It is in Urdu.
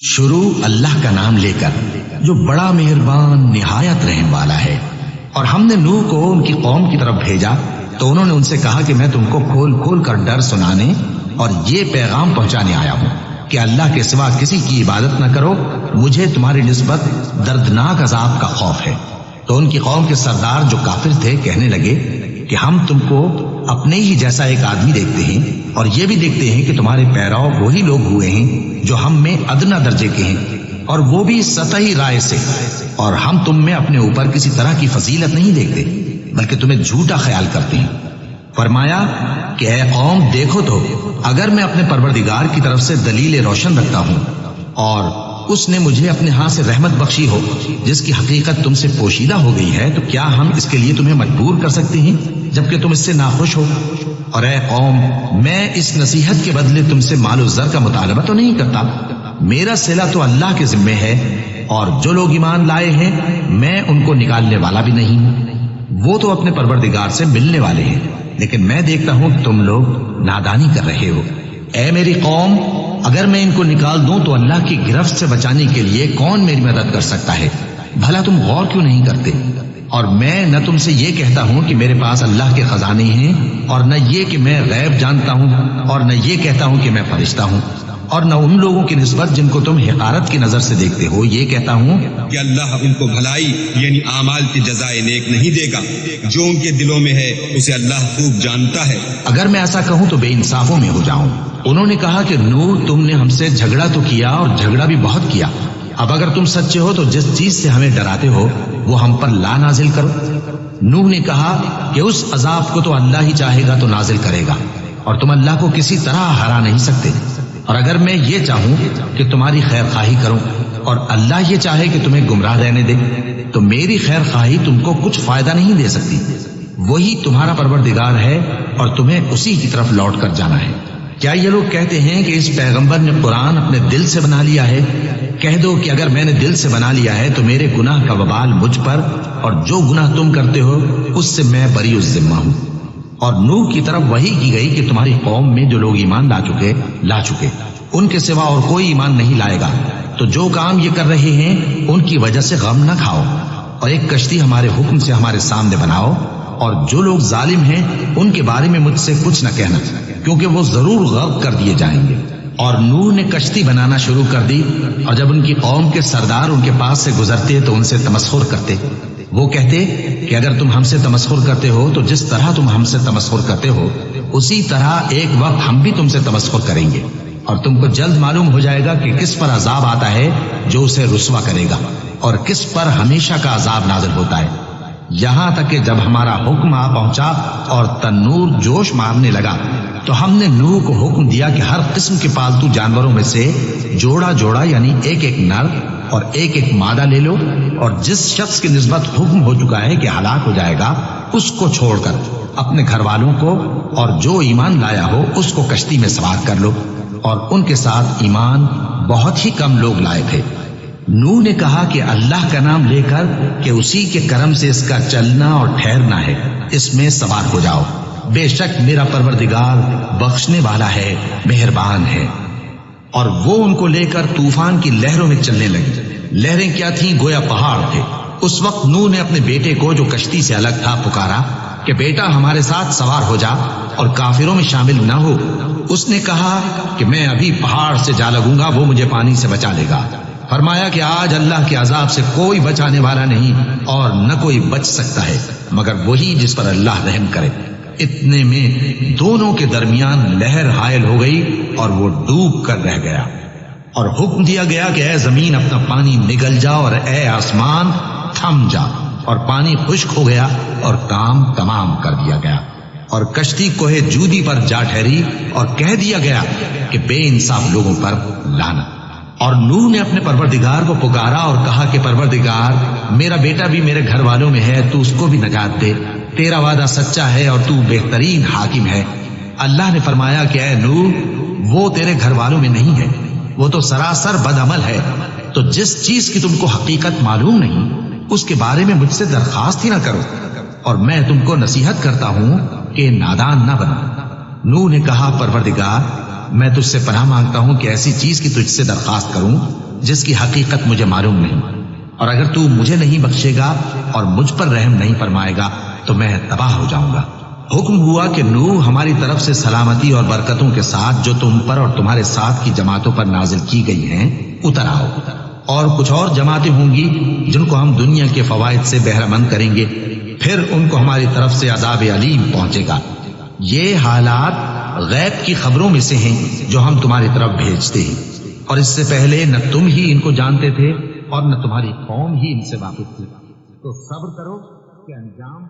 شروع اللہ کا نام لے کر جو بڑا مہربان نہایت رحم والا ہے۔ اور ہم نے نوح کو ان کی قوم کی طرف بھیجا تو انہوں نے ان سے کہا کہ میں تم کو کھول کھول کر ڈر سنانے اور یہ پیغام پہنچانے آیا ہوں کہ اللہ کے سوا کسی کی عبادت نہ کرو، مجھے تمہاری نسبت دردناک عذاب کا خوف ہے۔ تو ان کی قوم کے سردار جو کافر تھے کہنے لگے کہ ہم تم کو اپنے ہی جیسا ایک آدمی دیکھتے ہیں اور یہ بھی دیکھتے ہیں کہ تمہارے پیراؤ وہی لوگ ہوئے ہیں جو ہم میں ادنا درجے کے ہیں، اور وہ بھی سطحی رائے سے، اور ہم تم میں اپنے اوپر کسی طرح کی فضیلت نہیں دیکھتے بلکہ تمہیں جھوٹا خیال کرتے ہیں۔ فرمایا کہ اے قوم دیکھو تو اگر میں اپنے پروردگار کی طرف سے دلیل روشن رکھتا ہوں اور اس نے مجھے اپنے ہاں سے رحمت بخشی ہو جس کی حقیقت تم سے پوشیدہ ہو گئی ہے، تو کیا ہم اس کے لیے تمہیں مجبور کر سکتے ہیں جبکہ تم اس سے ناخوش ہو؟ اور اے قوم میں اس نصیحت کے بدلے تم سے مال و زر کا مطالبہ تو نہیں کرتا، میرا صلہ تو اللہ کے ذمے ہے، اور جو لوگ ایمان لائے ہیں میں ان کو نکالنے والا بھی نہیں ہوں، وہ تو اپنے پروردگار سے ملنے والے ہیں، لیکن میں دیکھتا ہوں کہ تم لوگ نادانی کر رہے ہو۔ اے میری قوم اگر میں ان کو نکال دوں تو اللہ کی گرفت سے بچانے کے لیے کون میری مدد کر سکتا ہے؟ بھلا تم غور کیوں نہیں کرتے؟ اور میں نہ تم سے یہ کہتا ہوں کہ میرے پاس اللہ کے خزانے ہیں، اور نہ یہ کہ میں غیب جانتا ہوں، اور نہ یہ کہتا ہوں کہ میں فرشتہ ہوں، اور نہ ان لوگوں کی نسبت جن کو تم حقارت کی نظر سے دیکھتے ہو یہ کہتا ہوں کہ اللہ ان کو بھلائی یعنی اعمال کی جزائے نیک نہیں دے گا، جو ان کے دلوں میں ہے اسے اللہ خوب جانتا ہے۔ اگر میں ایسا کہوں تو بے انصافوں میں ہو جاؤں۔ انہوں نے کہا کہ نوح تم نے ہم سے جھگڑا تو کیا اور جھگڑا بھی بہت کیا، اب اگر تم سچے ہو تو جس چیز سے ہمیں ڈراتے ہو وہ ہم پر لا نازل کرو۔ نوح نے کہا کہ اس عذاب کو تو اللہ ہی چاہے گا تو نازل کرے گا، اور تم اللہ کو کسی طرح ہرا نہیں سکتے، اور اگر میں یہ چاہوں کہ تمہاری خیر خواہی کروں اور اللہ یہ چاہے کہ تمہیں گمراہ رہنے دے تو میری خیر خواہی تم کو کچھ فائدہ نہیں دے سکتی۔ وہی تمہارا پروردگار ہے اور تمہیں اسی کی طرف لوٹ کر جانا ہے۔ کیا یہ لوگ کہتے ہیں کہ اس پیغمبر نے قرآن اپنے دل سے بنا لیا ہے؟ کہہ دو کہ اگر میں نے دل سے بنا لیا ہے تو میرے گناہ کا وبال مجھ پر، اور جو گناہ تم کرتے ہو اس سے میں بری الذمہ ہوں۔ اور نوح کی طرف وحی کی گئی کہ تمہاری قوم میں جو لوگ ایمان لا چکے ان کے سوا اور کوئی ایمان نہیں لائے گا، تو جو کام یہ کر رہے ہیں ان کی وجہ سے غم نہ کھاؤ، اور ایک کشتی ہمارے حکم سے ہمارے سامنے بناؤ، اور جو لوگ ظالم ہیں ان کے بارے میں مجھ سے کچھ نہ کہنا، کیونکہ وہ ضرور غرق کر دیے جائیں گے۔ اور نوح نے کشتی بنانا شروع کر دی، اور جب ان کی قوم کے سردار ان کے پاس سے گزرتے تو ان سے تمسخر کرتے۔ وہ کہتے کہ اگر تم ہم سے تمسخر کرتے ہو تو جس طرح تم ہم سے تمسخر کرتے ہو اسی طرح ایک وقت ہم بھی تم سے تمسخر کریں گے، اور تم کو جلد معلوم ہو جائے گا کہ کس پر عذاب آتا ہے جو اسے رسوا کرے گا، اور کس پر ہمیشہ کا عذاب نازل ہوتا ہے۔ یہاں تک کہ جب ہمارا حکم آ پہنچا اور تنور جوش مارنے لگا تو ہم نے نوح کو حکم دیا کہ ہر قسم کے پالتو جانوروں میں سے جوڑا جوڑا یعنی ایک ایک نر اور ایک ایک مادہ لے لو، اور جس شخص کی نسبت حکم ہو چکا ہے کہ ہلاک ہو جائے گا اس کو چھوڑ کر اپنے گھر والوں کو اور جو ایمان لایا ہو اس کو کشتی میں سوار کر لو۔ اور ان کے ساتھ ایمان بہت ہی کم لوگ لائے تھے۔ نوح نے کہا کہ اللہ کا نام لے کر کہ اسی کے کرم سے اس کا چلنا اور ٹھہرنا ہے، اس میں سوار ہو جاؤ، بے شک میرا پروردگار بخشنے والا ہے، مہربان ہے۔ اور وہ ان کو لے کر طوفان کی لہروں میں چلنے لگے۔ لہریں کیا تھیں؟ گویا پہاڑ تھے۔ اس وقت نوح نے اپنے بیٹے کو جو کشتی سے الگ تھا پکارا کہ بیٹا ہمارے ساتھ سوار ہو جا اور کافروں میں شامل نہ ہو۔ اس نے کہا کہ میں ابھی پہاڑ سے جا لگوں گا، وہ مجھے پانی سے بچا لے گا۔ فرمایا کہ آج اللہ کے عذاب سے کوئی بچانے والا نہیں اور نہ کوئی بچ سکتا ہے مگر وہی جس پر اللہ رحم کرے۔ اتنے میں دونوں کے درمیان لہر حائل ہو گئی اور وہ ڈوب کر رہ گیا، اور حکم دیا گیا کہ اے زمین اپنا پانی نگل جا، اور اے آسمان تھم جا، اور پانی خشک ہو گیا اور کام تمام کر دیا گیا، اور کشتی کوہ جودی پر جا ٹھہری، اور کہہ دیا گیا کہ بے انصاف لوگوں پر لعنت۔ اور نوح نے اپنے پروردگار کو پکارا اور کہا کہ پروردگار میرا بیٹا بھی میرے گھر والوں میں ہے، تو اس کو بھی نجات دے، تیرا وعدہ سچا ہے اور تو بہترین حاکم ہے۔ اللہ نے فرمایا کہ اے نوح وہ تیرے گھر والوں میں نہیں ہے، وہ تو سراسر بدعمل ہے، تو جس چیز کی تم کو حقیقت معلوم نہیں اس کے بارے میں مجھ سے درخواست ہی نہ کرو، اور میں تم کو نصیحت کرتا ہوں کہ نادان نہ بنو۔ نوح نے کہا پروردگار میں تجھ سے پناہ مانگتا ہوں کہ ایسی چیز کی تجھ سے درخواست کروں جس کی حقیقت مجھے معلوم نہیں، اور اگر تو مجھے نہیں بخشے گا اور مجھ پر رحم نہیں فرمائے گا تو میں تباہ ہو جاؤں گا۔ حکم ہوا کہ نوح ہماری طرف سے سلامتی اور برکتوں کے ساتھ جو تم پر اور تمہارے ساتھ کی جماعتوں پر نازل کی گئی ہیں اتر آؤ، اور کچھ اور جماعتیں ہوں گی جن کو ہم دنیا کے فوائد سے بہرہ مند کریں گے، پھر ان کو ہماری طرف سے عذاب علیم پہنچے گا۔ یہ حالات غیب کی خبروں میں سے ہیں جو ہم تمہاری طرف بھیجتے ہیں، اور اس سے پہلے نہ تم ہی ان کو جانتے تھے اور نہ تمہاری قوم ہی ان سے واقف تھی، تو صبر کرو کہ انجام